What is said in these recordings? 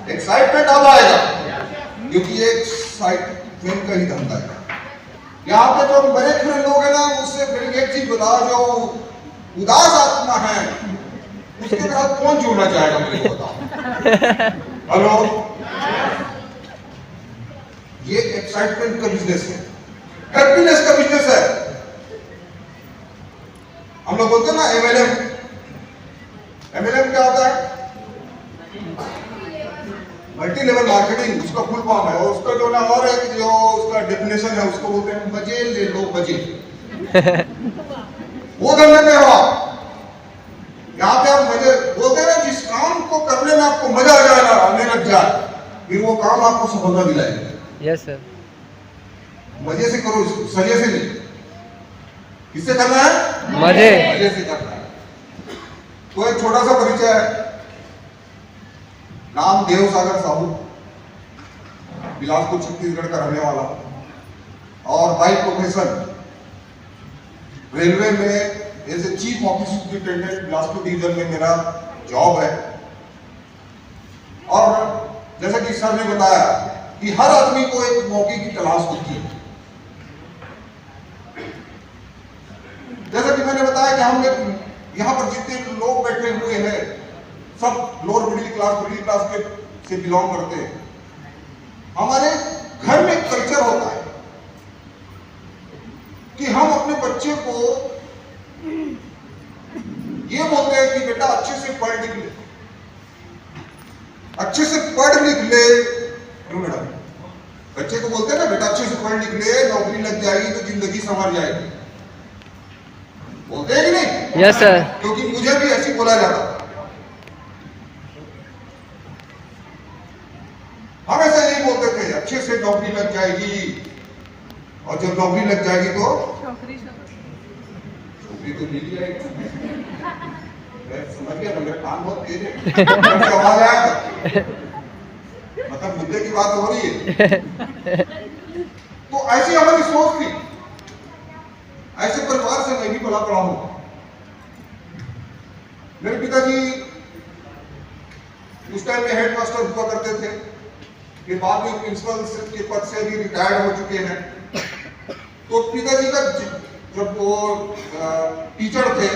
Excitement अब आएगा, क्योंकि ये एक्साइटमेंट का ही धंधा है। यहाँ पे जो बड़े खड़े लोग हैं ना, उससे फिर एक चीज बता, जो उदास आत्मा है उसके साथ कौन जुड़ना चाहेगा, मुझे बताओ। हेलो, ये एक्साइटमेंट का बिजनेस है, हैप्पीनेस का बिजनेस है। हम लोग बोलते हैं ना एमएलएम, एमएलएम क्या होता है? मल्टी लेवल मार्केटिंग, उसका फुल फॉर्म है। और उसका जो ना और एक जो उसका डेफिनेशन है, उसको बोलते हैं मजे ले लो मजे। वो धंधे में हो यहाँ पे आप मजे बोलते हैं ना, जिस काम को करने में आपको मजा आ जाए ना, आने लग जाए, फिर वो काम आपको सफलता दिलाएगा। Yes sir. मजे से करो इसको, सजे से नहीं। किससे करना है? मजे से करना है। तो एक छोटा सा परिचय है। नाम देव सागर साहू, बिलासपुर छत्तीसगढ़ का रहने वाला, और बाई प्रोफेशन रेलवे में as a chief office superintendent Bilaspur division में मेरा जॉब है। और जैसा कि सर ने बताया कि हर आदमी को एक मौके की तलाश होती है। जैसा कि मैंने बताया कि हम यहाँ पर जितने लोग बैठे हुए हैं सब लोअर मिडिल क्लास के से बिलोंग करते हैं। हमारे घर में एक कल्चर होता है कि हम अपने बच्चे को ये बोलते हैं कि बेटा अच्छे से पढ़ लिख ले, अच्छे से पढ़ लिख ले। क्यों मैडम? बच्चे को बोलते हैं ना, बेटा अच्छे से पढ़ लिख ले, नौकरी लग जाएगी तो जिंदगी संवर जाएगी। बोलते हैं कि नहीं? Yes sir. क्योंकि मुझे भी ऐसी बोला जाता, हम ऐसा नहीं बोलते थे, अच्छे से नौकरी लग जाएगी, और जब नौकरी लग जाएगी तो छोकरी तो मिल जाएगी। मैं समझ गया, मेरे कान बहुत तेज है, आवाज आया था, मतलब मुद्दे की बात हो रही है। तो ऐसी हमारी सोच थी। ऐसे परिवार से मैं भी पला पड़ा हूं। मेरे पिताजी उस टाइम में हेडमास्टर हुआ करते थे, के बाद में प्रिंसिपल के पद से भी रिटायर्ड हो चुके हैं। तो पिताजी का जब वो टीचर थे,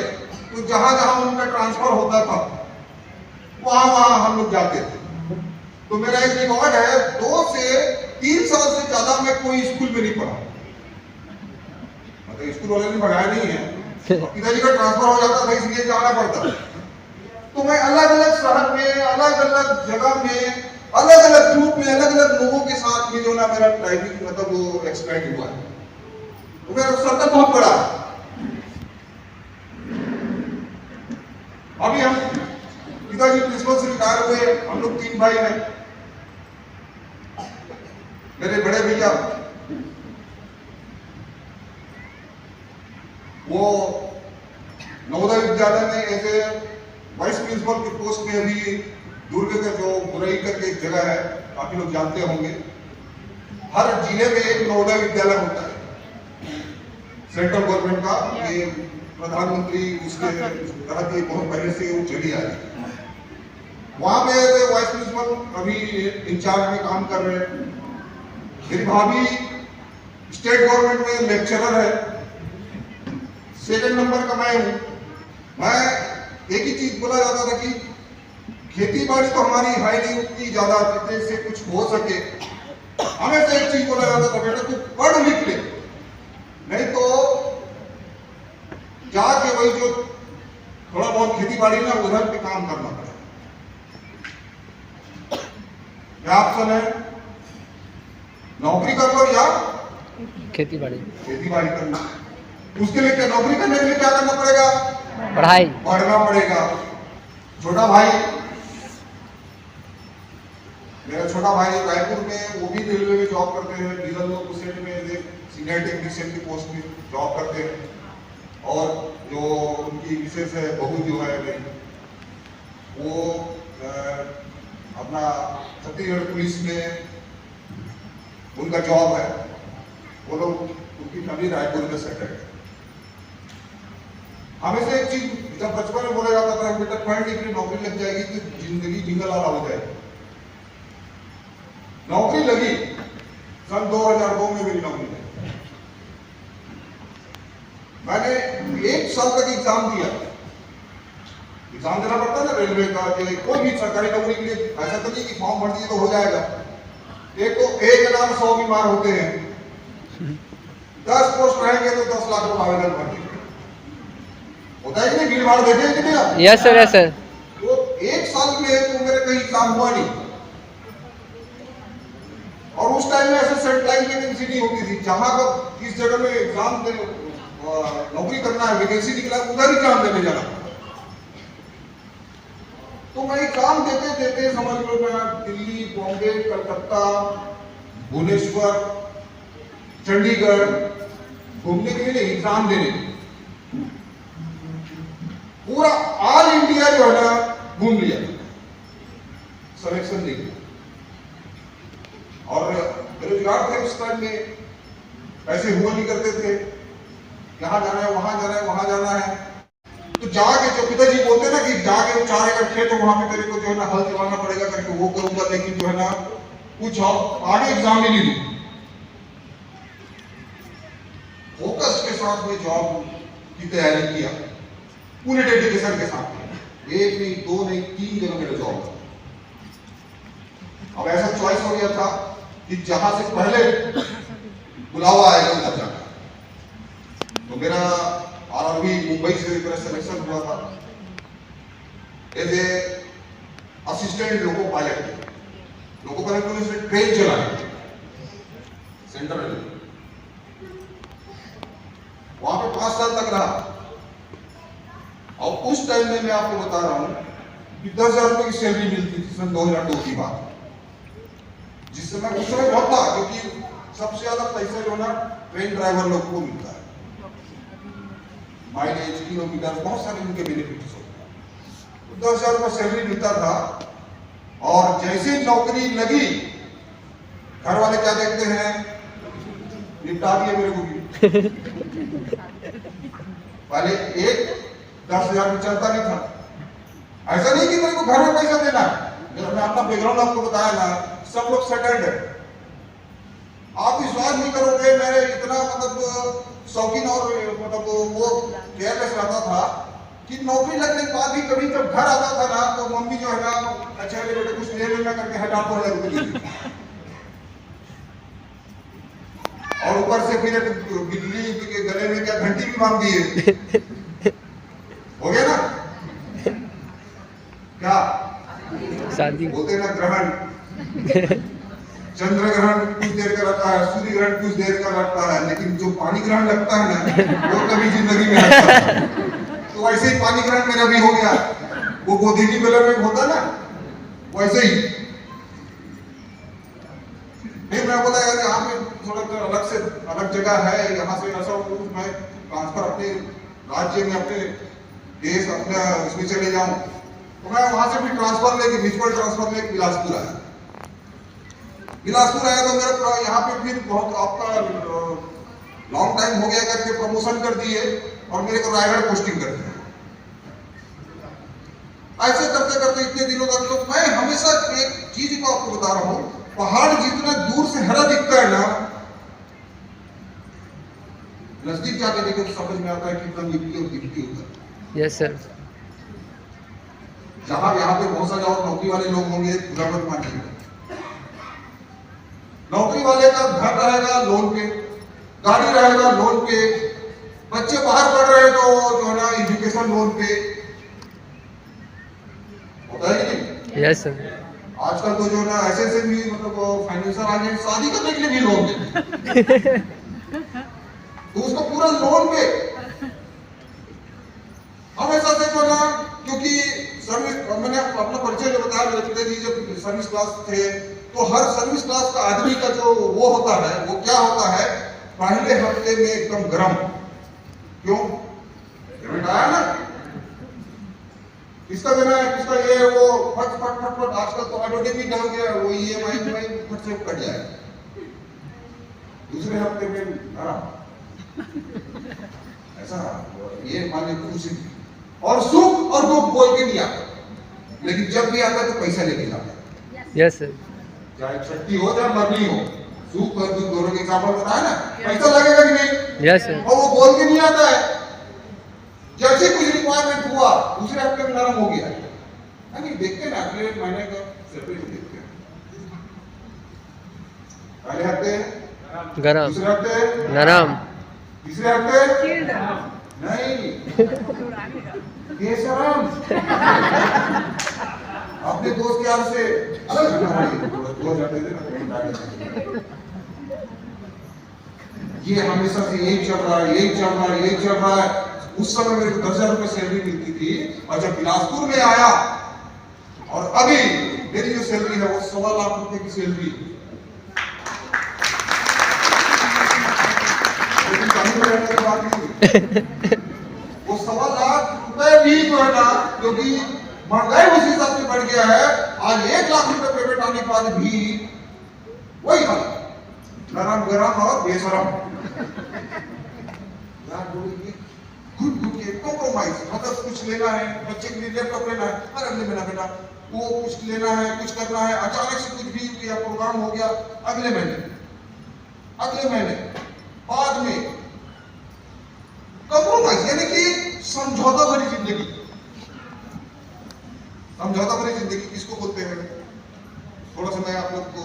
तो जहां जहां उनका ट्रांसफर होता था वहां वहां हम लोग जाते थे। तो मेरा एक रिकॉर्ड है, 2 से 3 साल से ज्यादा मैं कोई स्कूल में नहीं पढ़ा, मतलब स्कूल वाले ने भगाया नहीं है, पिताजी का ट्रांसफर हो जाता था इसलिए जाना पड़ता। तो मैं अलग अलग शहर में, अलग अलग जगह में, अलग अलग ग्रुप में, अलग अलग लोगों के साथ में जो ना मेरा टाइपिंग मतलब वो एक्सपेंड हुआ है। तो मेरा सर्कल बहुत बड़ा। अभी हम पिताजी प्रिंसिपल से रिटायर हुए, हम लोग 3 भाई हैं। मेरे बड़े भैया वो नवोदय विद्यालय में ऐसे वाइस प्रिंसिपल के पोस्ट में अभी दुर्ग का जो बुरई करके एक जगह है, काफी लोग जानते होंगे। हर जिले में एक नवोदय विद्यालय होता है सेंट्रल गवर्नमेंट का, ये प्रधानमंत्री उसके तहत ये बहुत पहले से वो चली आ रही है। वहां पे वाइस प्रिंसिपल अभी इंचार्ज में काम कर रहे हैं। मेरी भाभी स्टेट गवर्नमेंट में लेक्चरर है, 2nd नंबर का मैं हूं। मैं एक ही चीज बोला जाता था कि खेती बाड़ी तो हमारी है नहीं उतनी ज्यादा, से कुछ हो सके। हमेशा एक चीज बोला जाता था, बेटा तू पढ़ लिख ले, नहीं तो जाके वही जो थोड़ा बहुत खेती बाड़ी ना उधर पे काम करना पड़ेगा। क्या ऑप्शन है? नौकरी कर लो या खेती बाड़ी करना। उसके लिए क्या, नौकरी करने के लिए क्या करना पड़ेगा? पढ़ना पड़ेगा। छोटा भाई, मेरा छोटा भाई रायपुर में, वो भी रेलवे में जॉब करते हैं, डीजल लोकोसेट में सीनियर टेक्नीशियन की पोस्ट में जॉब करते हैं। और जो उनकी विशेष है बहू जो है मेरी, वो अपना छत्तीसगढ़ पुलिस में उनका जॉब है। वो लोग, उनकी फैमिली रायपुर में सेटल है। हमेशा एक चीज जब बचपन में बोला जाता था बेटा पढ़ लिख के नौकरी लग जाएगी तो जिंदगी जिंगलाला हो जाएगी। नौकरी लगी, सन 2002 में मेरी नौकरी लगी। मैंने 1 साल तक एग्जाम दिया। एग्जाम देना पड़ता है ना रेलवे का, कोई भी सरकारी नौकरी के लिए। ऐसा तो नहीं कि फॉर्म भर दिए तो हो जाएगा। एक तो एक के नाम 100 बीमार होते हैं, 10 पोस्ट रहेंगे तो 10 लाख रुपए आवेदन भर देंगे। होता है कि नहीं? भीड़ भाड़ देखे कि नहीं आप? Yes sir, yes sir. तो 1 साल में तो मेरे कहीं एग्जाम हुआ नहीं। और उस टाइम में ऐसे सेंट्रलाइज वैकेंसी नहीं होती थी। जहां पर जिस जगह में एग्जाम दे नौकरी करना है, वैकेंसी निकला उधर एग्जाम देने जाना। तो मैं एग्जाम देते देते समझ लो मैं दिल्ली, बॉम्बे, कलकत्ता, भुवनेश्वर, चंडीगढ़ घूमने के लिए एग्जाम देने, पूरा ऑल इंडिया जो है ना घूम लिया, सिलेक्शन नहीं। और बेरोजगार थे उस टाइम में, पैसे हुआ नहीं करते थे। यहाँ जाना है, वहां जाना है, वहां जाना है, तो जाके जो पिताजी बोलते ना कि जाके 4 एकड़ खेत है वहां पे तेरे को जो है ना हल चलाना पड़ेगा करके वो करूंगा, लेकिन जो है ना कुछ आगे एग्जाम नहीं दी। फोकस के साथ में जॉब की तैयारी किया, पूरे डेडिकेशन के साथ। 1 नहीं, 2 नहीं, 3 जगह मेरा जॉब। अब ऐसा चॉइस हो गया था कि जहां से पहले बुलावा आएगा उधर जाना। तो मेरा आरआरबी मुंबई से मेरा सिलेक्शन हुआ था as a assistant loco pilot. Loco pilot को इसमें ट्रेन चलाने सेंट्रल रेलवे। वहां पे 5 साल तक रहा। और उस टाइम में मैं आपको बता रहा हूं कि 10,000 रुपए की सैलरी मिलती थी सन 2002 की बात। जिस समय उस समय बहुत था, क्योंकि सबसे ज्यादा पैसा जो ना ट्रेन ड्राइवर लोग को मिलता है। माइलेज, किलोमीटर, बहुत सारे उनके बेनिफिट्स होते हैं। तो 10,000 रुपए सैलरी मिलता था। और जैसे नौकरी लगी, घर वाले क्या देखते हैं, निपटा दिए मेरे को भी। पहले 10,000 में चलता नहीं था। ऐसा नहीं कि मेरे को घर में पैसा देना है। मैं अपना बैकग्राउंड आपको बताया ना, सब लोग सेटल्ड है। आप विश्वास नहीं करोगे, मैंने इतना मतलब शौकीन और मतलब वो केयरलेस रहता था कि नौकरी लगने के बाद भी कभी जब घर आता था ना तो मम्मी जो है ना, अच्छा बेटे कुछ ले लेना करके 1,000 रुपए देती। और ऊपर से फिर बिजली के गले में क्या घंटी भी बांध दिए। हो गया ना क्या शादी बोलते ना, ग्रहण। चंद्र ग्रहण कुछ देर का रहता है, सूर्य ग्रहण कुछ देर का रहता है, लेकिन जो पानी ग्रहण लगता है ना वो कभी जिंदगी में आता है। तो वैसे ही पानी ग्रहण मेरा भी हो गया। वो गोधीनी मेले में होता ना वैसे ही। फिर मैं बोला यार यहाँ पे थोड़ा अलग से अलग जगह है, यहाँ से ऐसा मैं ट्रांसफर अपने राज्य में, अपने देश, अपना इसमें चले जाऊं। तो मैं वहां से भी ट्रांसफर लेके, म्यूचुअल ट्रांसफर लेके बिलासपुर आया। बिलासपुर आया तो मेरा यहाँ पे फिर बहुत आपका लॉन्ग टाइम हो गया करके प्रमोशन कर दिए और मेरे को रायगढ़ पोस्टिंग कर दिया। ऐसे करते करते इतने दिनों तक तो मैं हमेशा एक चीज को आपको बता रहा हूँ, पहाड़ जितना दूर से हरा दिखता है ना, नजदीक जाके देखो तो समझ में आता है कितना मिट्टी और गिट्टी होता है। Yes sir. जहां यहाँ पे बहुत सारे और नौकरी वाले लोग होंगे, बुरा मत मानिएगा। नौकरी वाले का घर रहेगा लोन पे, गाड़ी रहेगा लोन पे, बच्चे बाहर पढ़ रहे तो जो है ना एजुकेशन लोन पे। होता है कि नहीं? Yes sir. आजकल तो जो ना ऐसे भी मतलब फाइनेंशियल आ गए, शादी करने के लिए भी लोन देते तो उसको पूरा लोन पे। हमेशा से जो ना, क्योंकि सर्विस, मैंने अपना परिचय जो बताया, मेरे पिताजी जब सर्विस क्लास थे तो हर सर्विस क्लास का आदमी का जो वो होता है, वो क्या होता है, पहले हफ्ते में एकदम गर्म। क्यों? पेमेंट आया ना, किसका देना है, किसका ये वो, फट फट फट फट। आजकल तो ऑटो डेबिट हो गया, वो EMI फट से कट जाएगा। दूसरे हफ्ते में आराम। ऐसा ये मान लीजिए कुछ और सुख और दुख बोल के नहीं आता, लेकिन जब भी आता है तो पैसा लेके जाता है। Yes sir. चाहे छठी हो चाहे मरनी हो, सुख और दुख दोनों के एग्जाम्पल बताया ना, पैसा लगेगा कि नहीं? Yes sir. और वो बोल के नहीं आता है। जैसे कुछ रिक्वायरमेंट हुआ दूसरे हफ्ते में नरम हो गया। नहीं देखते ना, अगले महीने का सैलरी देखते हैं। पहले हफ्ते गरम, दूसरे हफ्ते नरम, तीसरे हफ्ते नहीं केसरम। अपने दोस्त यार से ये हमेशा से यही चल रहा है, यही चल रहा है, यही चल रहा है। उस समय मेरे को 10,000 रुपए सैलरी मिलती थी, और जब बिलासपुर में आया और अभी मेरी जो सैलरी है वो 1.25 लाख रुपए की सैलरी। वो 1.25 लाख रुपए भी जो है ना, क्योंकि महंगाई उस हिसाब से बढ़ गया है, आज 1 लाख रुपए पेमेंट आने के बाद भी वही हाल, नरम गरम और बेशरम। कॉम्प्रोमाइज, मतलब कुछ लेना है, बच्चे के लिए लैपटॉप लेना है, हर अगले महीना बेटा वो कुछ लेना है, कुछ करना है, अचानक से कुछ भी या प्रोग्राम हो गया अगले महीने बाद में कॉम्प्रोमाइज, यानी कि समझौता भरी जिंदगी। समझौता भरी जिंदगी किसको बोलते हैं? थोड़ा सा मैं आप लोग को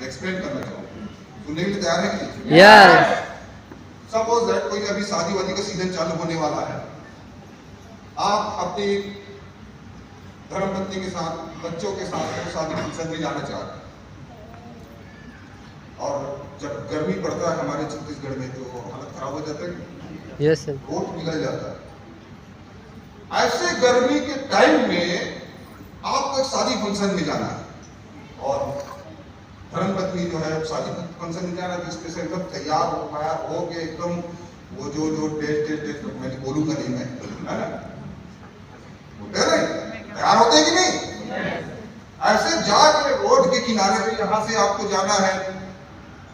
एक्सप्लेन करना चाहूंगा, सुनने के लिए तैयार है कि? यस। सपोज दैट कोई अभी शादी वादी का सीजन चालू होने वाला है, आप अपनी धर्मपत्नी के साथ, बच्चों के साथ शादी फंक्शन में जाना चाहते हैं, और जब गर्मी पड़ता है हमारे छत्तीसगढ़ में तो हालत खराब हो जाता है, यस सर। रोड निकल जाता है। ऐसे गर्मी के टाइम में आपको एक शादी फंक्शन में जाना है, और धर्मपत्नी जो है शादी फंक्शन में जाना, जिसपे से एकदम तैयार हो के एकदम वो जो टेस्ट मैं बोलूंगा नहीं मैं, है ना, होते हैं तैयार होते हैं कि नहीं? ऐसे जाके रोड के किनारे पे यहाँ से आपको जाना है,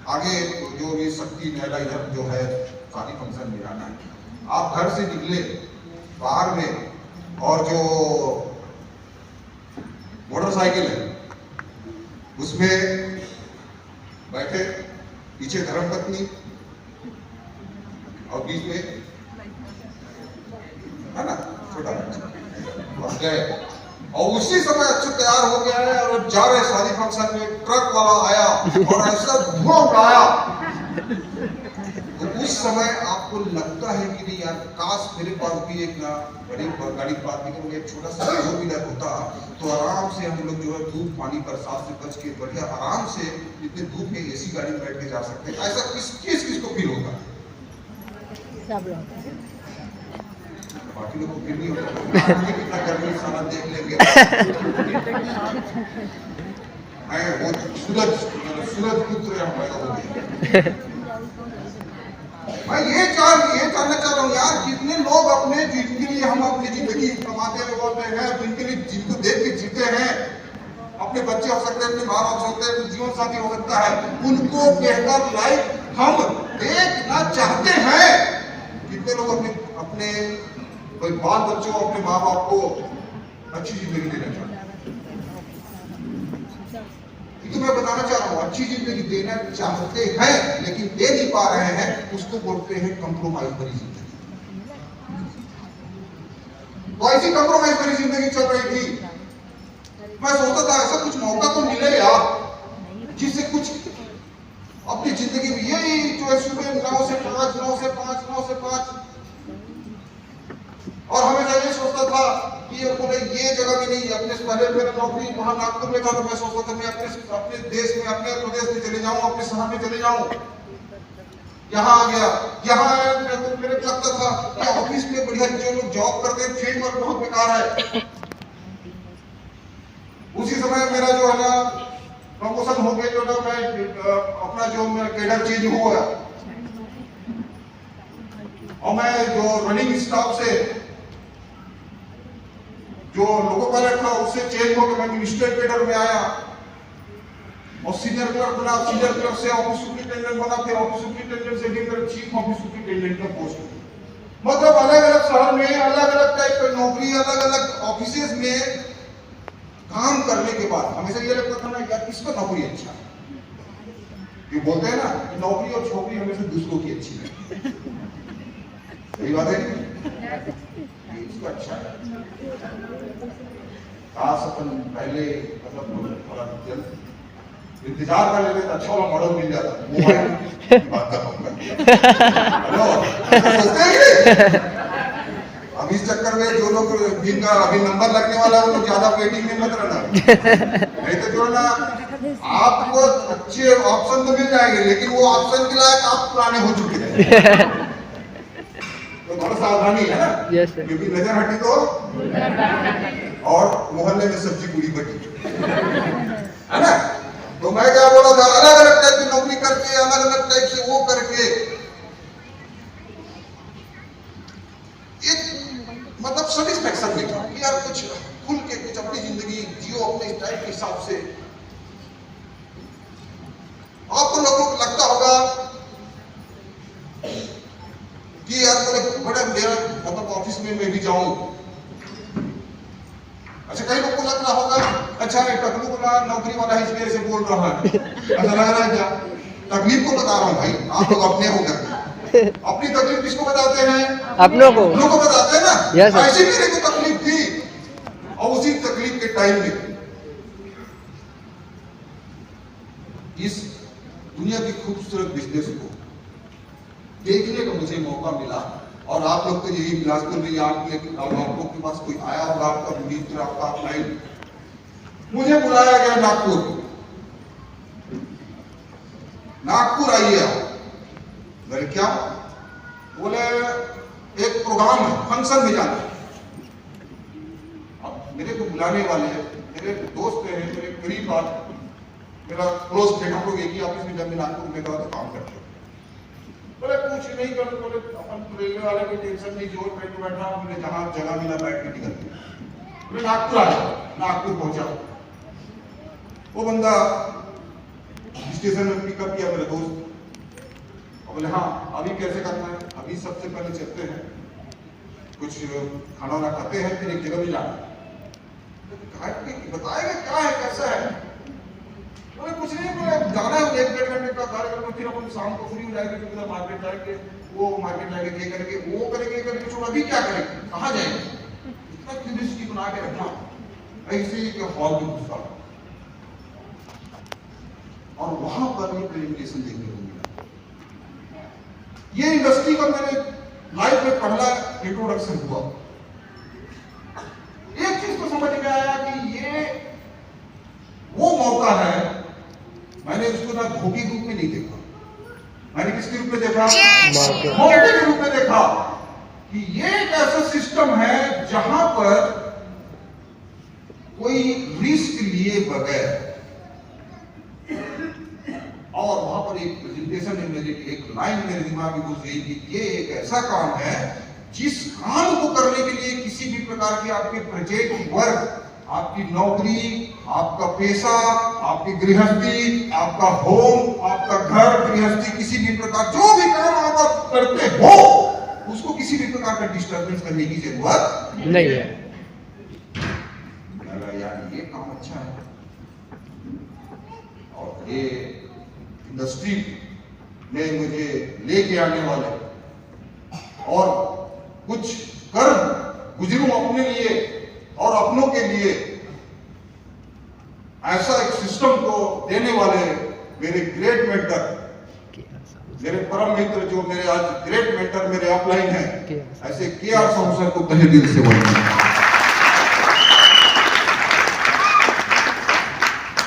आगे जो भी शक्ति मेला इधर जो है शादी फंक्शन में जाना है। आप घर से निकले बाहर में, और जो मोटरसाइकिल है उसमें बैठे, पीछे धर्मपत्नी और बीच में है ना छोटा बच्चा, बस गए। और उसी समय अच्छे तैयार हो गया है और जा रहे शादी फंक्शन में, ट्रक वाला आया और ऐसा धुआं उड़ाया, तो उस समय आपको लगता है कि नहीं यार, काश मेरे पास भी एक ना बड़ी गाड़ी बात नहीं, एक छोटा सा फोर व्हीलर होता तो आराम से हम लोग जो है धूप पानी बरसात से बच के बढ़िया आराम से इतने धूप में एसी गाड़ी में बैठ के जा सकते हैं। ऐसा किसको फील होगा? बाकी लोग को फील नहीं होता, कितना गर्मी सारा देख लेंगे। वो सूरज पुत्र पैदा हो गए। मैं ये जानना चाह रहा हूँ यार, कितने लोग अपने जिनके लिए हम अपनी जिंदगी कमाते हुए बोलते हैं, जिनके लिए जिनको देख के जीते हैं, अपने बच्चे हो सकते हैं, अपने माँ बाप हो सकते हैं, अपने जीवन साथी हो सकता है, उनको बेहतर लाइफ हम देखना चाहते हैं। कितने लोग अपने बाल बच्चों, अपने माँ बाप को अच्छी जिंदगी देना चाहते हैं? तो मैं बताना चाह रहा हूं, अच्छी जिंदगी देना चाहते हैं लेकिन दे नहीं पा रहे हैं, उसको बोलते हैं कंप्रोमाइज भरी जिंदगी। तो ऐसी कंप्रोमाइज भरी जिंदगी चल रही थी। मैं सोचता था ऐसा कुछ मौका तो मिले यार, जिससे कुछ अपनी जिंदगी में यही जो है सुबह 9 से 5 और हमेशा ये सोचता था कि ये बोले ये जगह में नहीं, अपने पहले मेरा नौकरी वहां नागपुर में था, तो मैं सोचता था मैं अपने देश में, अपने प्रदेश में चले जाऊं, अपने शहर में चले जाऊं। यहाँ आ गया, यहाँ आया तो मेरे को लगता था कि ऑफिस में बढ़िया जो लोग जॉब करते हैं फील्ड वर्क बहुत बेकार है। उसी समय मेरा जो है ना प्रमोशन हो गया, जो ना मैं अपना जो मेरा कैडर चेंज हुआ, और मैं जो रनिंग स्टाफ से जो लोको पायलट था उससे चेंज होकर मैं मिनिस्टर कैडर में आया, और सीनियर क्लर्क बना, सीनियर क्लर्क से ऑफिस सुपरिटेंडेंट बना, फिर ऑफिस सुपरिटेंडेंट से लेकर चीफ ऑफिस सुपरिटेंडेंट का पोस्ट। मतलब में अलग अलग टाइप की नौकरी, अलग अलग ऑफिसेज में काम करने के बाद हमेशा ये लगता था ना यार किसका नौकरी अच्छा है। ये बोलते हैं ना कि नौकरी और छोकरी हमेशा दूसरों की अच्छी है, सही बात है कि इसका अच्छा है। काश अपन पहले मतलब थोड़ा जल्द इंतजार कर लेते तो अच्छा वाला मॉडल मिल जाता। मोबाइल की बात कर रहा हूँ, हेलो, सोचते हैं अब इस चक्कर में जो लोग जिनका अभी नंबर लगने वाला है वो लोग ज्यादा वेटिंग में मत रहना, नहीं तो जो ना आपको अच्छे ऑप्शन तो मिल जाएंगे लेकिन वो ऑप्शन के लायक आप पुराने हो चुके हैं, तो थोड़ा सावधानी है ना। Yes sir. क्योंकि नजर हटी तो और मोहल्ले में सब्जी पूरी बटी, है ना। तो मैं क्या बोला था, अलग अलग टाइप की नौकरी करके, अलग अलग टाइप से वो करके एक मतलब सेटिस्फैक्शन मिला कि यार कुछ खुल के कुछ अपनी जिंदगी जियो अपने टाइप के हिसाब से। आपको लोगों को लगता होगा कि यार बड़े मेरा मतलब ऑफिस में मैं भी जाऊं। अच्छा, कई लोग को लग रहा होगा अच्छा ये टकलू को नौकरी वाला इस वजह से बोल रहा है, अच्छा लग रहा है क्या? तकलीफ को बता रहा हूँ भाई, आप लोग अपने हो करके अपनी तकलीफ किसको बताते हैं? अपनों को बताते हैं ना। Yes, sir. ऐसी मेरे को तकलीफ थी और उसी तकलीफ के टाइम में इस दुनिया की खूबसूरत बिजनेस को देखने का मुझे मौका मिला। और आप लोग तो यही बिलासपुर में आप लोग के पास कोई आया होगा, आपका मित्र, आपका अपलाइन, मुझे बुलाया गया नागपुर आइए आप। बोले क्या? बोले एक प्रोग्राम है, फंक्शन में जाना। अब मेरे को बुलाने वाले मेरे दोस्त हैं, मेरे करीब बात, मेरा क्लोज फ्रेंड, हम लोग एक ही ऑफिस में जब मैं नागपुर में गया तो काम करते हैं। बोले कुछ नहीं कर, बोले अपन रेलवे वाले की टेंशन नहीं, जोर ट्रेन में बैठा हूँ, जहाँ जगह मिला बैठ के निकलते। बोले नागपुर आ जाओ। नागपुर पहुंचा, वो बंदा स्टेशन में पिकअप किया मेरे दोस्त, बोले हाँ अभी कैसे करना है? अभी सबसे पहले चलते हैं, कुछ खाना वाना खाते हैं, फिर एक जगह भी जाना है। बताएगा क्या है कैसा है? बोले कुछ नहीं, बोले जाना है 1-1.5 घंटे का कार्यक्रम, फिर अपन शाम को फ्री हो जाएंगे, फिर मार्केट जाएंगे, वो मार्केट जाएंगे, ये करेंगे, वो करेंगे, करके छोड़ अभी क्या करेंगे, कहाँ जाएंगे? इतना क्यूरियोसिटी बना के रखना। ऐसे ही हॉल में घुसा और वहां पर ये प्रेजेंटेशन देखने को मिला। ये इंडस्ट्री का मेरे लाइफ में पहला इंट्रोडक्शन हुआ। एक चीज तो समझ में आया कि ये वो मौका है। मैंने उसको ना धोखे के रूप में नहीं देखा, मैंने किसके रूप में देखा? मौके के रूप में देखा कि ये एक ऐसा सिस्टम है जहां पर कोई रिस्क लिए बगैर, और वहां पर एक प्रेजेंटेशन में मेरे एक लाइन मेरे दिमाग में घुस गई कि ये एक ऐसा काम है जिस काम को करने के लिए किसी भी प्रकार की आपके प्रोजेक्ट वर्क, आपकी नौकरी, आपका पेशा, आपकी गृहस्थी, आपका होम, आपका घर गृहस्थी, किसी भी प्रकार जो भी काम आप करते हो उसको किसी भी प्रकार का डिस्टर्बेंस करने की जरूरत नहीं है। यार ये काम अच्छा है। और ये इंडस्ट्री में मुझे लेके आने वाले और कुछ कर्म गुजरूं अपने लिए और अपनों के लिए, ऐसा एक सिस्टम को देने वाले मेरे ग्रेट मेंटर, मेरे परम मित्र, जो मेरे आज ग्रेट मेंटर मेरे अपलाइन है, ऐसे KR साहू सर को तहे दिल से बोलूंगा।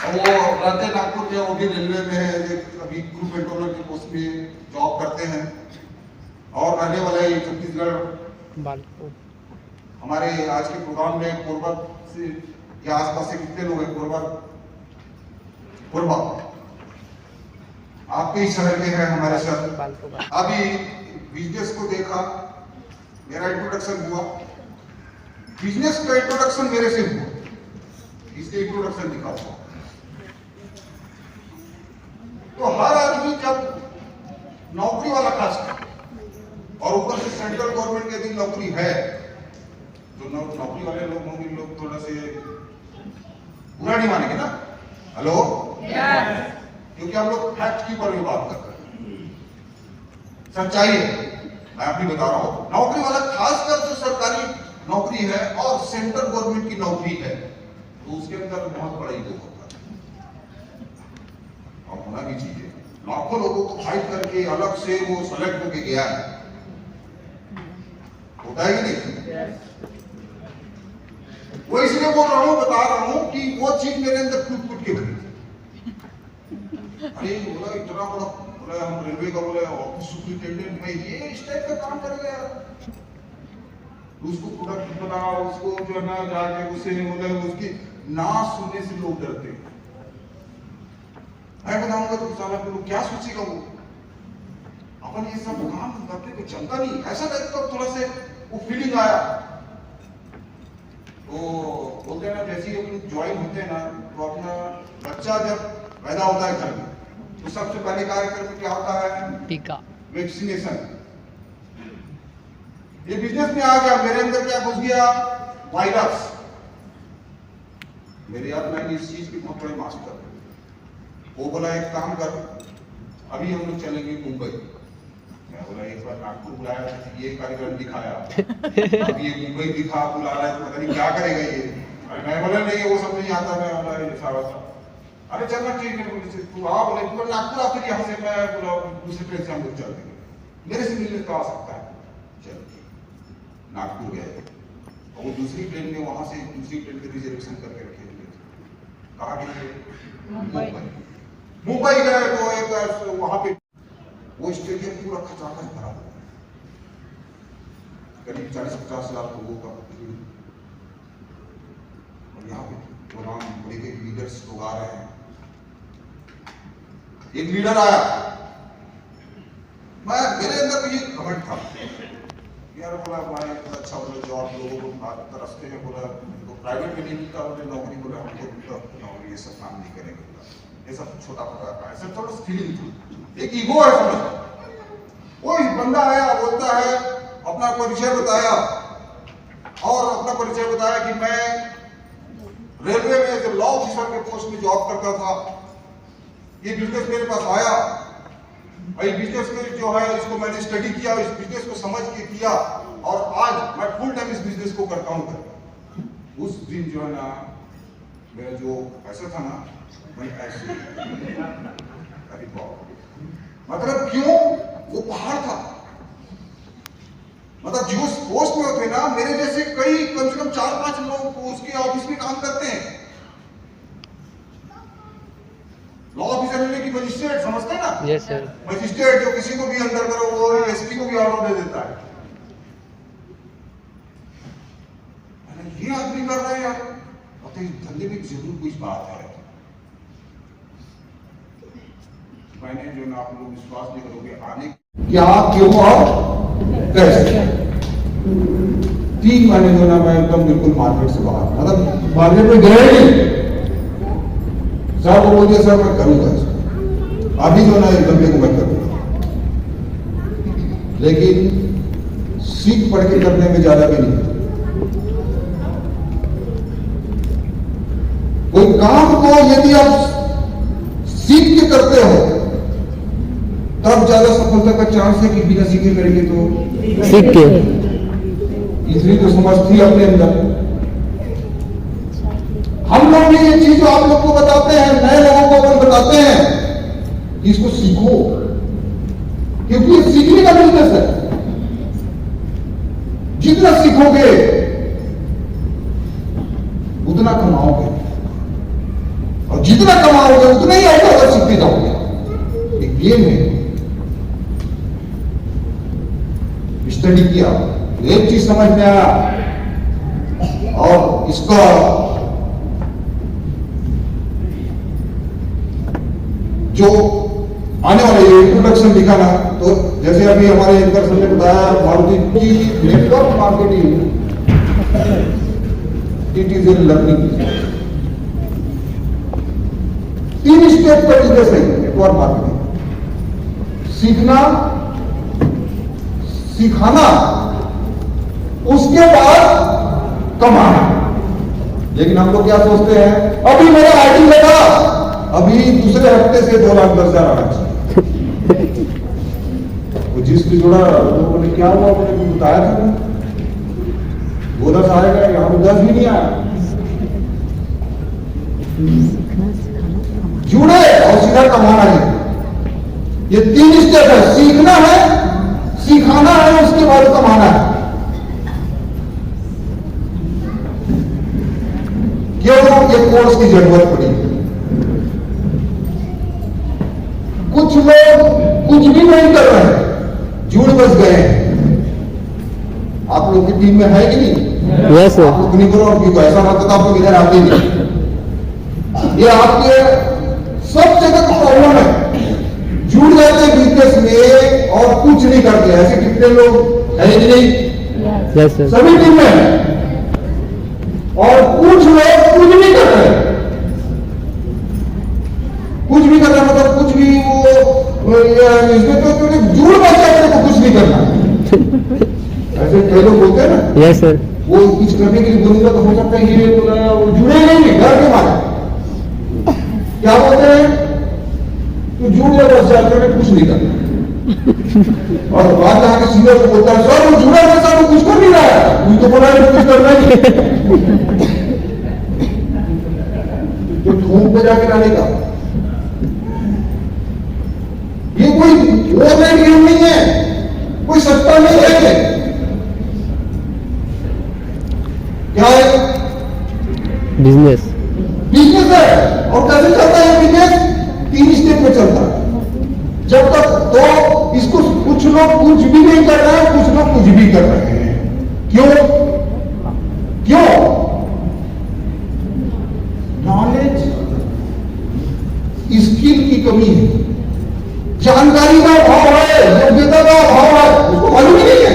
वो रहते नागपुर के, वो भी रेलवे में है, अभी ग्रुप कंट्रोलर की पोस्ट में जॉब करते हैं और रहने वाले छत्तीसगढ़। हमारे आज के प्रोग्राम में कोरबा से या आसपास से कितने लोग हैं? कोरबा आपके ही शहर के हैं हमारे सर। अभी बिजनेस को देखा, मेरा इंट्रोडक्शन हुआ, बिजनेस का इंट्रोडक्शन मेरे से हुआ, इसलिए इंट्रोडक्शन दिखाता हूं। तो हर आदमी जब नौकरी वाला खास और ऊपर से सेंट्रल गवर्नमेंट की यदि नौकरी है नौकरी वाले लोग होंगे, लोग थोड़ा से बुरा नहीं मानेंगे ना। हेलो, क्योंकि हम लोग फैक्ट की पर बात करते हैं, सच्चाई है। मैं अभी बता रहा हूं, नौकरी वाला खासकर जो सरकारी नौकरी है और सेंट्रल गवर्नमेंट की नौकरी है, तो उसके अंदर बहुत बड़ा ईगो होता है और होना भी चाहिए। लाखों लोगों को फाइट करके अलग से वो सेलेक्ट होके गया है, होता है कि नहीं? वो इसलिए बोल रहा हूं, बता रहा हूं कि वो चीज मेरे अंदर कूट के भरी। अरे बोला इतना बड़ा, बोला हम रेलवे का बोले ऑफिस सुपरिटेंडेंट में ये इस टाइप का काम करेगा यार, उसको प्रोडक्ट बनाओ, उसको जो है ना जाके उसे बोले, उसकी ना सुनने से लोग डरते हैं। मैं बताऊंगा तो साला को क्या सोचेगा वो, अपन ये सब काम करते तो चलता नहीं, ऐसा टाइप का थोड़ा से वो फीलिंग आया। तो बोलते हैं ना, जैसे ही अपन ज्वाइन होते हैं ना, तो अपना बच्चा जब पैदा होता है घर में, तो सबसे पहले कार्यक्रम में क्या होता है? टीका, वैक्सीनेशन। ये बिजनेस में आ गया, मेरे अंदर क्या घुस गया? वायरस। मेरे यार मैं इस चीज की बहुत बड़ी मास्टर। वो बोला एक काम कर, अभी हम लोग चलेंगे मुंबई। मैं बोला एक बार नागपुर बुलाया, ये कार्यक्रम दिखाया, अभी ये मुंबई दिखा बुला रहा है, तो पता नहीं क्या करेगा ये। मैं बोला नहीं वो सब नहीं आता। मैं बोला ऐसा वैसा, अरे चलना ठीक है, तू आ, बोले तू नागपुर आ, फिर यहाँ से मैं बोला दूसरे ट्रेन से हम लोग चल देंगे, मेरे से मिलने तो आ सकता है। चल नागपुर गए और वो दूसरी ट्रेन में वहां से दूसरी ट्रेन के रिजर्वेशन करके रखे हुए। कहाँ गए? मुंबई गए। तो एक वहां पे वो स्टेडियम पूरा खचाखच भरा हुआ, करीब 40-50 लाख लोगों का भीड़। और यहाँ पे तमाम बड़े बड़े लीडर्स लोग आ रहे हैं। एक लीडर आया, मैं मेरे अंदर भी कमेंट था यार, बोला हमारे अच्छा बोला जॉब लोगों को तरसते हैं, बोला तो प्राइवेट में नहीं मिलता, बोले नौकरी, बोला हमको नौकरी ये सब काम नहीं करेंगे, ये सब छोटा मोटा का ऐसा थोड़ा फीलिंग थी, एक ईगो है समझ। वो बंदा आया, बोलता है, अपना परिचय बताया और अपना परिचय बताया कि मैं रेलवे में जो लॉ ऑफिसर के पोस्ट में जॉब करता था, ये बिजनेस मेरे पास आया और ये बिजनेस में जो है इसको मैंने स्टडी किया, इस बिजनेस को समझ के किया और आज मैं फुल टाइम इस बिजनेस को करता हूं। उस दिन जो है ना मेरा जो ऐसा था ना, मैं ऐसे मतलब क्यों? वो पहाड़ था, मतलब जो पोस्ट में होते ना मेरे जैसे कई कम से कम 4-5 लोग उसके ऑफिस में काम करते हैं। लॉ ऑफिसर यानी कि मजिस्ट्रेट, समझते हैं ना? Yes sir. मजिस्ट्रेट जो किसी को भी अंदर करो, वो एसपी को भी ऑर्डर दे देता है। ये आदमी कर रहा है यार, और तो इस धंधे में जरूर कुछ बात है। मैंने जो ना आप लोग विश्वास नहीं करोगे, आने क्या क्यों और कैसे 3 महीने जो ना मैं एकदम बिल्कुल मार्केट से बाहर, मतलब मार्केट में गए नहीं। सर वो बोलिए सर मैं करूंगा इसको, अभी जो ना एकदम को मैं करूंगा, लेकिन सीख पढ़ के करने में ज्यादा भी नहीं। कोई काम को यदि आप सीख के करते हो तब ज्यादा सफलता का चांस है कि बिना सीखे करेंगे तो सीख के, इसलिए तो समझ थी अपने अंदर। हम लोग भी ये चीज जो आप लोग को बताते हैं, नए लोगों को अपन बताते हैं कि इसको सीखो, क्योंकि ये सीखने का बिजनेस है। जितना सीखोगे उतना कमाओगे, और जितना कमाओगे उतना ही और ज्यादा सीखते जाओगे। एक गेम है, स्टडी किया, एक चीज समझ में आया और इसका जो आने वाले इंट्रोडक्शन दिखाना, तो जैसे अभी हमारे एंकर सर ने बताया, मारुति की network marketing it is a learning. 3 step का बिजनेस है नेटवर्क मार्केटिंग, सीखना, सिखाना, उसके बाद कमाना। लेकिन हम लोग क्या सोचते हैं, अभी मेरा आईडी लगा, अभी दूसरे हफ्ते से 2,10,000 आना चाहिए। वो जिसकी जोड़ा वो बोले क्या हुआ, मैंने बताया था ना 2,10 आएगा, यहाँ पे 10 भी नहीं आया। जुड़े और सीधा कमाना है। ये 3 स्टेप है, सीखना है, सिखाना है, उसके बाद कमाना है। क्यों ये कोर्स की जरूरत पड़ी? कुछ लोग कुछ भी नहीं कर रहे हैं, जुड़ बस गए हैं। आप लोग की टीम में है कि नहीं? Yes sir. आप लोग नहीं करो और क्यों, ऐसा मतलब आप लोग इधर आते नहीं। ये आपके सब जगह का प्रॉब्लम है। जुड़ जाते हैं बिजनेस में और कुछ नहीं करते। ऐसे कितने लोग है कि नहीं? Yes sir. सभी टीम में है और कुछ लोग कुछ नहीं कर रहे। कुछ भी करना मतलब कुछ भी वो इसमें तो जुड़ बच जाते तो कुछ नहीं करना। ऐसे कई लोग बोलते हैं ना, यस सर। वो कुछ करने के लिए बोलेगा तो हो सकता है ये बोला वो जुड़े नहीं, डर के मारे क्या बोलते हैं, तो जुड़ जा बस जाकर कुछ नहीं करना। और बात यहाँ के सीनियर को बोलता है, सर वो जुड़ा है, सर वो कुछ कर नहीं रहा है, कुछ तो बोला है कुछ करना ही। तो ठोंक पे जाके लाने का ये कोई ओवरनाइट गेम नहीं है, कोई सट्टा नहीं है। क्या है? बिजनेस। बिजनेस है। और कैसे चलता है बिजनेस? 3 स्टेप में चलता है। जब तक तो इसको कुछ लोग कुछ भी नहीं कर रहे हैं, कुछ लोग कुछ भी कर रहे हैं। क्यों? क्यों? नॉलेज, स्किल की कमी है, जानकारी का अभाव है, योग्यता का अभाव है, उसको मालूम ही नहीं है।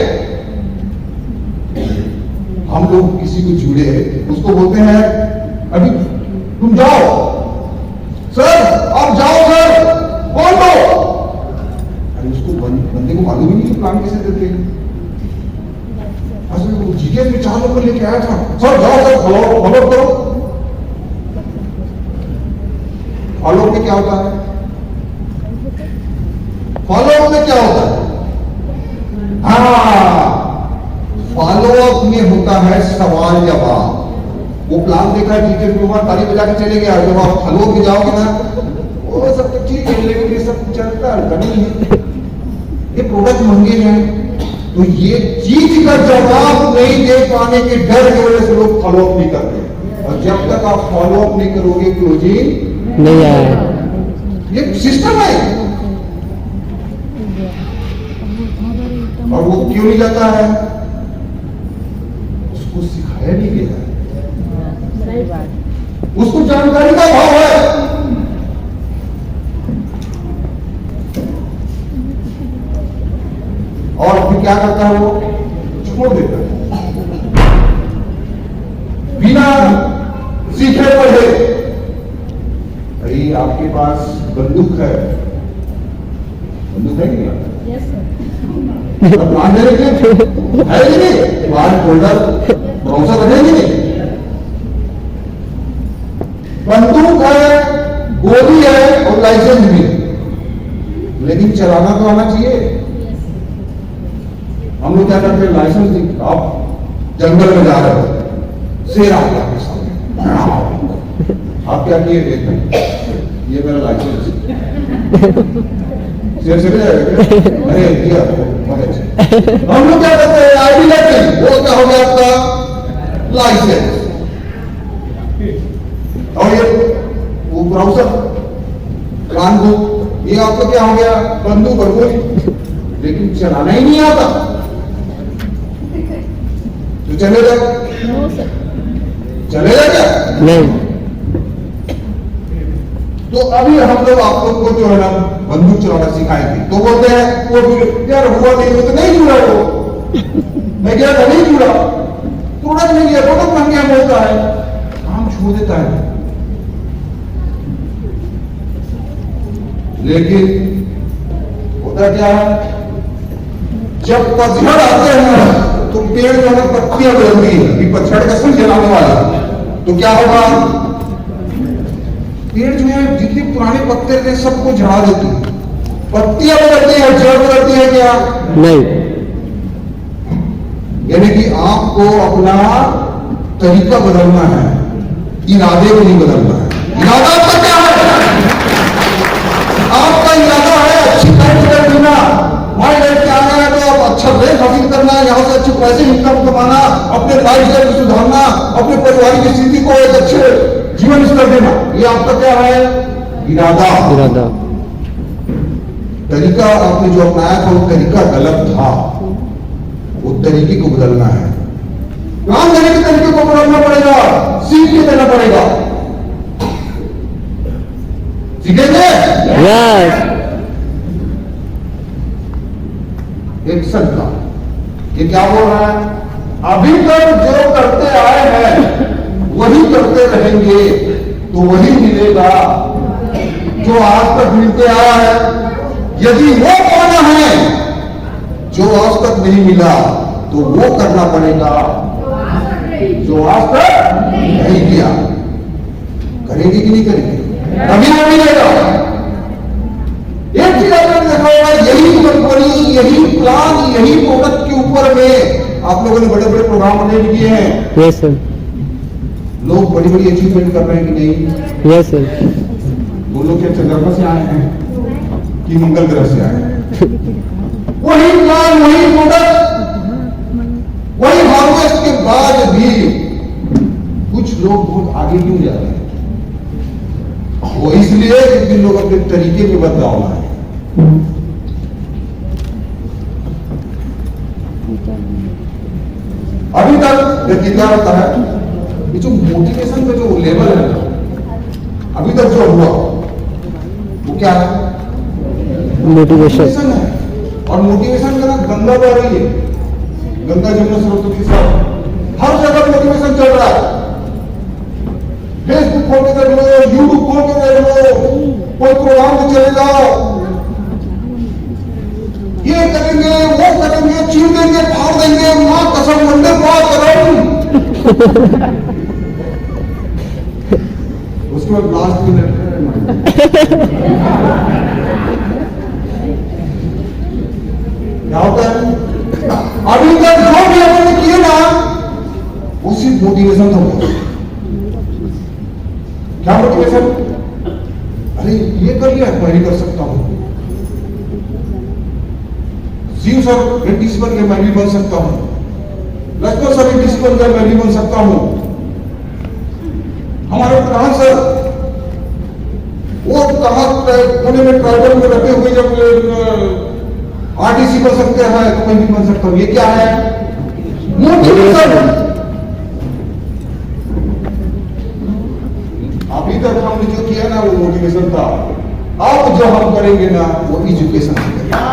हम लोग किसी को जुड़े उसको बोलते हैं अभी तुम जाओ सर, आप जाओ सर, बोल दो। अरे उसको बंदे को मालूम ही नहीं प्लान कैसे देते हैं। असल जीके में 4 लोग लेके आया था, सर जाओ सर, फॉलो करो। फॉलो में क्या होता है? फॉलो में क्या होता है? हाँ, फॉलोअप में होता है सवाल जवाब। वो प्लान देखा टीचर के ऊपर ताली बजा के चले गया, जब आप फॉलो में जाओगे ना वो सब तो ठीक है, लेकिन ये सब चलता नहीं है, ये प्रोडक्ट महंगे हैं, तो ये चीज का जवाब नहीं दे पाने के डर की वजह से लोग फॉलोअप नहीं करते। और जब तक आप फॉलोअप नहीं करोगे क्लोजिंग नहीं आया। ये सिस्टम है। और वो क्यों नहीं जाता है? उसको सिखाया नहीं गया, उसको जानकारी का अभाव है। और फिर क्या करता है? वो छोड़ देता है बिना सीखे पढ़े। भाई आपके पास बंदूक है, बंदूक है कि नहीं? प्लान देने के लिए है कि नहीं? प्लान फोल्डर ब्राउजर रखेंगे नहीं? बंदूक है, गोली है और लाइसेंस भी, लेकिन चलाना तो आना चाहिए। हम लोग क्या करते हैं? लाइसेंस आप जंगल में जा रहे हो, शेर आ गया आपके सामने, आप क्या किए? ये मेरा लाइसेंस। शेर से अरे दिया, बहुत अच्छे। हम लोग क्या करते हैं? आईडी लेते हैं, वो क्या हो गया आपका? लाइसेंस। और ये वो ब्राउजर, प्लान बुक, ये आपका क्या हो गया? बंदूक और गोली, लेकिन चलाना ही नहीं आता तो चलेगा? चलेगा क्या? नहीं। तो अभी हम लोग आप लोग को जो है ना बंदूक चलाना सिखाएंगे, तो बोलते हैं वो यार हुआ नहीं, वो तो नहीं जुड़ा, वो मैं क्या था नहीं जुड़ा, प्रोडक्ट नहीं लिया, प्रोडक्ट महंगा बोलता है, काम छोड़ देता है। लेकिन होता क्या है? जब पतझड़ आते हैं तो पेड़ जो है पत्तियां बदलती है, अभी पतझड़ का सीजन आने वाला है, तो क्या होगा, पेड़ जो है जितने पुराने पत्ते थे सबको झड़ा देती है, पत्तियां बदलती है, जड़ बदलती है क्या? नहीं। यानी कि आपको अपना तरीका बदलना है, इरादे को नहीं बदलना है। इरादा आपका क्या है? आपका इरादा है अच्छी लाइफ जीना, वहां लाइफ के आना है तो आप अच्छा रेट हासिल करना है, यहाँ से अच्छे पैसे इनकम कमाना, अपने लाइफ स्टाइल को सुधारना, अपने परिवार की स्थिति को एक अच्छे जीवन स्तर देना, ये आपका क्या है? इरादा। इरादा। तरीका आपने जो अपनाया था वो तरीका गलत था, वो तरीके को बदलना है, काम करने के तरीके को बदलना पड़ेगा, सीख के देना पड़ेगा। सीखेंगे? यस। एक्शन का ये क्या बोल रहा है? अभी तक जो करते आए हैं वही करते रहेंगे तो वही मिलेगा जो आज तक मिलते आया है। यदि वो पाना है जो आज तक नहीं मिला तो वो करना पड़ेगा जो आज तक नहीं किया। करेंगे कि नहीं करेंगे? कभी वो मिलेगा। एक चीज आपने देखा होगा, यही कंपनी, यही प्लान, यही प्रोडक्ट के ऊपर में आप लोगों ने बड़े बड़े प्रोग्राम अटेंड किए हैं। Yes sir. लोग बड़ी बड़ी अचीवमेंट कर रहे हैं कि नहीं? Yes sir. वो लोग क्या चंद्रमा से आए हैं कि मंगल ग्रह से आए हैं? वही प्लान, वही प्रोडक्ट, वही हार्वेस्ट के बाद भी कुछ लोग बहुत आगे क्यों जा रहे हैं? वो इसलिए क्योंकि लोग अपने तरीके में बदलाव लाए। अभी तक देखिए क्या होता है, ये जो मोटिवेशन का जो लेवल है अभी तक जो हुआ वो क्या है? मोटिवेशन है। और मोटिवेशन का ना गंगा बह रही है, गंगा जमुना सरस्वती सब हर जगह मोटिवेशन चल रहा है। फेसबुक खोल के देख लो, यूट्यूब खोल के देख लो, कोई प्रोग्राम में चले जाओ, ये करेंगे, वो करेंगे, चीर देंगे, फाड़ देंगे, मां कसम वंदे मातरम। उसके बाद लास्ट मिनट क्या होता है? अभी तक जो भी हमने किए ना वो सिर्फ मोटिवेशन था। क्या मोटिवेशन? अरे ये कर लिया, मैं नहीं कर सकता हूं। शिव सर ब्रिटिश बन गए, मैं भी बन सकता हूं। लक्ष्मण सर ब्रिटिश बन गए, मैं भी बन सकता हूं। हमारे प्रधान सर वो कहा पुणे में ट्राइबल में रखे हुए जब आरटीसी बन सकते हैं तो मैं भी बन सकता हूं। ये क्या है? मोटिवेशन। अभी तक हमने जो किया ना वो मोटिवेशन था, अब जो हम करेंगे ना वो एजुकेशन से करेंगे।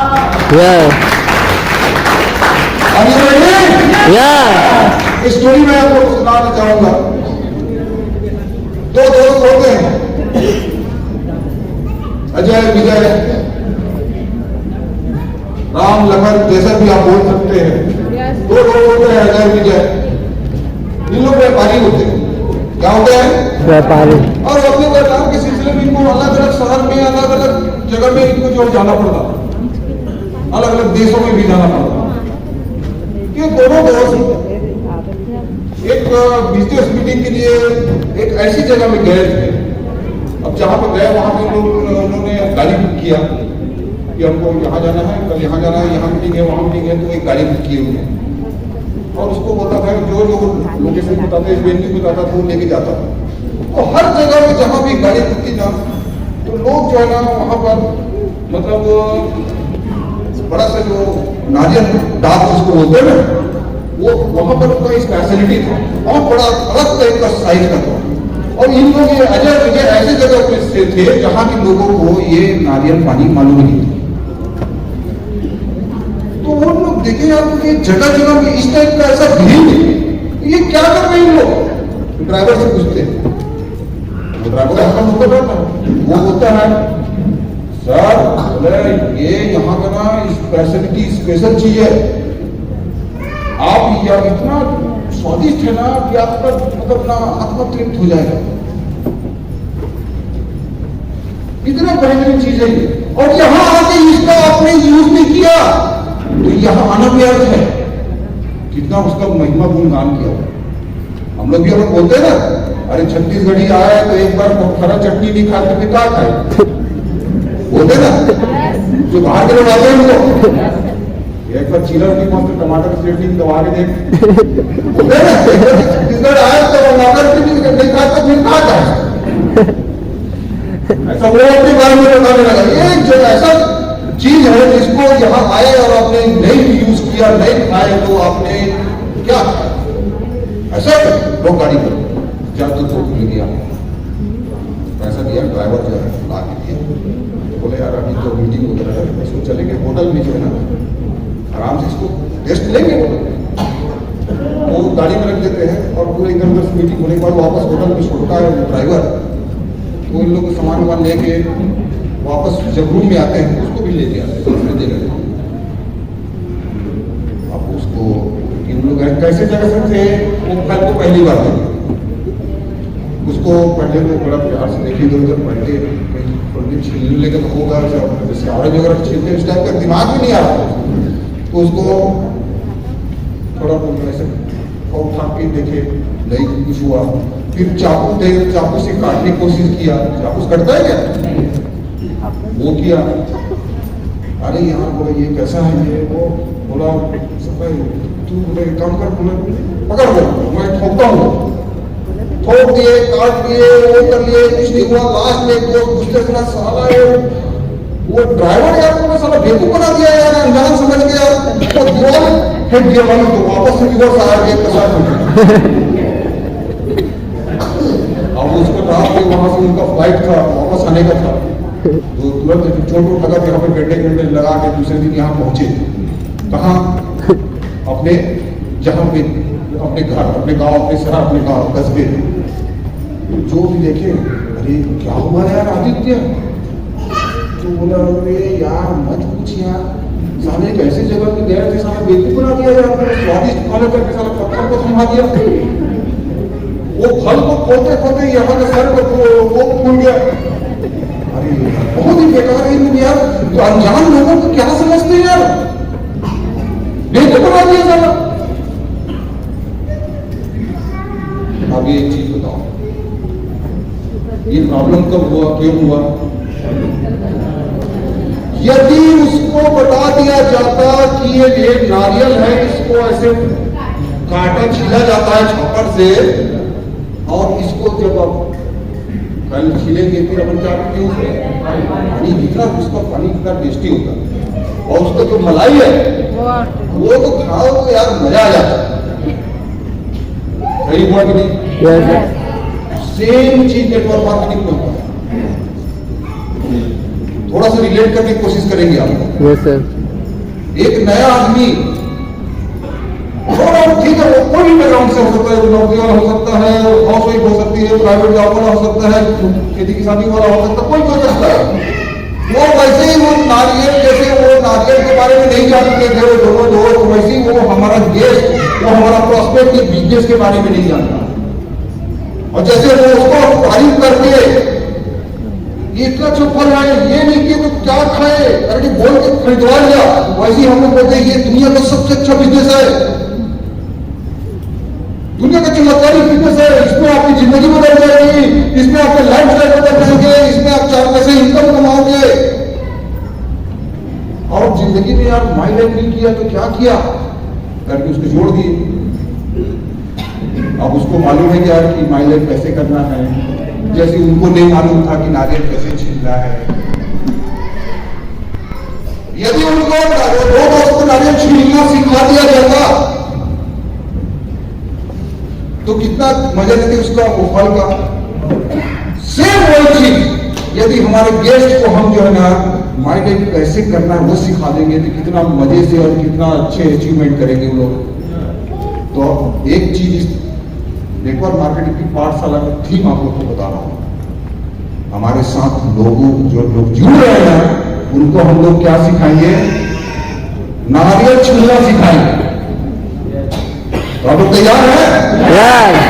इस स्टोरी में आपको सुनाना चाहूंगा। दो दोस्त होते हैं, अजय विजय, राम लखन, जैसा भी आप बोल सकते हैं। दो लोग होते हैं अजय विजय, इन लोग व्यापारी होते हैं। क्या होते हैं? व्यापारी। और अपने व्यापार के सिलसिले में इनको अलग अलग शहर में, अलग अलग जगह में इनको जो जाना पड़ता, अलग अलग देशों में भी जाना पड़ता। ये दोनों दोस्त एक बिजनेस मीटिंग के लिए एक ऐसी जगह में गए थे। अब जहां पर गए वहां पे उन्होंने गाड़ी बुक किया कि हमको यहाँ जाना है, कल यहाँ जाना है, यहाँ मीटिंग है, वहां मीटिंग है, तो एक गाड़ी बुक की उन्होंने। और उसको बोलता था जो लोकेशन बताता है, वेन्यू बताता था, वो लेके जाता था। तो हर जगह में जहां भी गाड़ी बुक की ना तो लोग जो है ना वहां पर मतलब बड़ा सा जो नारियल डाक जिसको बोलते हैं ना, वो वहां पर उनका स्पेशलिटी था, बहुत बड़ा अलग टाइप का साइज का था। और इन लोग ये अजय विजय ऐसे जगह पे से थे जहां के लोगों को ये नारियल पानी मालूम नहीं था। तो वो लोग देखे यार कि जगह जगह में इस टाइप का ऐसा भीड़ है, ये क्या कर रहे हैं लोग? ड्राइवर से पूछते हैं, ड्राइवर का मुद्दा रहता है, वो बोलता है सर ये यहाँ का ना स्पेशलिटी स्पेशल चीज है, आप यह इतना स्वादिष्ट है ना कि आपका मतलब ना आत्मा तृप्त हो जाएगा। इतना बेहतरीन चीज है ये। और यहां आके इसका आपने यूज नहीं किया तो यहां आना व्यर्थ है। कितना उसका महिमा गुणगान किया। हम लोग भी अगर बोलते हैं ना, अरे छत्तीसगढ़ी आया है तो एक बार खरा चटनी नहीं खा तो क्या खाए, बोलते ना जो बाहर के लोग आते हैं उनको एक बार चीला की कौन से टमाटर की चटनी दबा के देख, बोलते ना छत्तीसगढ़ आया तो टमाटर की नहीं खा तो फिर खा जाए। ऐसा वो अपने बारे में बताने लगा। ये जो ऐसा चीज है जिसको यहाँ आए और आपने नहीं यूज किया, नहीं खाए, तो आपने क्या ऐसा लोग गाड़ी पर जब तो भूल गया, पैसा दिया, ड्राइवर जो है ला के दिया, तो बोले यार अभी तो मीटिंग वगैरह है, इसको चलेंगे होटल में जो है ना आराम से इसको टेस्ट लेंगे। वो गाड़ी में रख देते हैं और पूरे इधर उधर मीटिंग होने के बाद वापस होटल में छोड़ता है ड्राइवर। तो इन लोग को सामान वामान लेके वापस जब रूम में आते हैं उसको भी लेके आते हैं, दे गए। अब उसको इन लोग कैसे जगह से थे, वो फल को पहली बार देखे, उसको पढ़ने को बड़ा प्यार से देखिए, इधर उधर पढ़ते पढ़ने छीलने लेकर तो होगा, जैसे ऑरेंज वगैरह छीलते इस टाइप का दिमाग भी नहीं आ रहा, तो उसको थोड़ा ऐसे उठा के देखे, नहीं कुछ हुआ, फिर चाकू से काटने की कोशिश किया, चाकू से कटता है क्या, वो किया, अरे यार बोले ये कैसा है ये, वो बोला तू बोले काम कर, बोले पकड़ दो मैं ठोकता हूँ, ठोक दिए, काट दिए, वो कर लिए, कुछ नहीं हुआ। लास्ट में वो दूसरे से साला है वो ड्राइवर यार को साला बेवकूफ बना दिया यार, अनजान समझ के यार वो दीवार हिट गया, मानो तो वापस से रिवर्स आ गया कसा। अब उसको रात में वहां से उनका फ्लाइट था, वापस आने का था, तो तुरंत चोट लगा, यहाँ पे गड्ढे लगा के दूसरे दिन यहाँ पहुंचे। कहाँ? अपने जहाँ पे अपने घर, अपने गांव, अपने शहर, अपने गांव कस्बे, जो भी देखे अरे क्या हुआ यार आदित्य, तो बोला अरे यार मत पूछ यार, साले एक ऐसी जगह पे गए थे, साला बेवकूफ बना दिया यार, स्वादिष्ट खाने करके साला पत्थर को थमा दिया, वो फल को खोलते खोलते यहाँ के सर को फूल गया। अरे बहुत ही बेकार है लोग यार, तो अनजान लोगों को क्या समझते हैं यार, बेवकूफ बना दिया साला। अब एक चीज बताओ, ये प्रॉब्लम कब हुआ, क्यों हुआ? यदि उसको बता दिया जाता कि ये नारियल है, इसको ऐसे काटा छीला जाता है छप्पर से, और इसको जब आप कल छीलेंगे फिर अपन क्या करते हैं, पानी कितना, उसका पानी कितना टेस्टी होता है, और उसका जो मलाई है वो तो खाओ तो यार मजा आ जाता है। सही हुआ कि नहीं? सेम चीज नेटवर्क मार्केटिंग में होता है। थोड़ा सा रिलेट करने की कोशिश करेंगे आप। Yes sir. एक नया आदमी, ठीक है, वो कोई बैकग्राउंड से हो सकता है, नौकरी वाला हो सकता है, हाउस वाइफ हो सकती है, प्राइवेट जॉब वाला हो सकता है, खेती किसानी वाला हो सकता है, कोई कोई करता है। वो वैसे ही वो नारियल, जैसे वो नारियल के बारे में नहीं जानते थे वो दोनों दोस्त, वैसे ही वो हमारा गेस्ट, वो हमारा प्रोस्पेक्ट बिजनेस के बारे में नहीं जानता, और जैसे वो उसको तारीफ करके ये इतना अच्छा फल है, ये नहीं किए तो क्या खाए, अरे बोल के खरीदवा लिया, वैसे ही हम लोग बोलते हैं ये दुनिया का सबसे अच्छा बिजनेस है, दुनिया का चमत्कारी बिजनेस है, इसमें आपकी जिंदगी बदल जाएगी, इसमें आपके लाइफ स्टाइल बदल जाएंगे, इसमें आप 4 पैसे इनकम कमाओगे। और जिंदगी में यार माई लाइफ नहीं किया तो क्या किया करके उसको जोड़ दिए। अब उसको मालूम है क्या कि माई लाइफ कैसे करना है, जैसे उनको नहीं मालूम था कि नारियल कैसे छीलना है। यदि उनको दो दोस्त को नारियल छीलना सिखा दिया जाता तो कितना मजा देते उसका, वो फल का। सेम वही चीज यदि हमारे गेस्ट को हम जो है ना माइंड कैसे करना है वो सिखा देंगे तो कितना मजे से और कितना अच्छे अचीवमेंट करेंगे वो लोग। तो एक चीज इस नेटवर्क मार्केटिंग की पाठशाला की थीम आप लोग को बता रहा हूं। हमारे साथ लोगों जो लोग जुड़ रहे हैं उनको हम लोग क्या सिखाएंगे? नारियल छीलना सिखाएंगे। तो आप लोग तैयार हैं? Yes.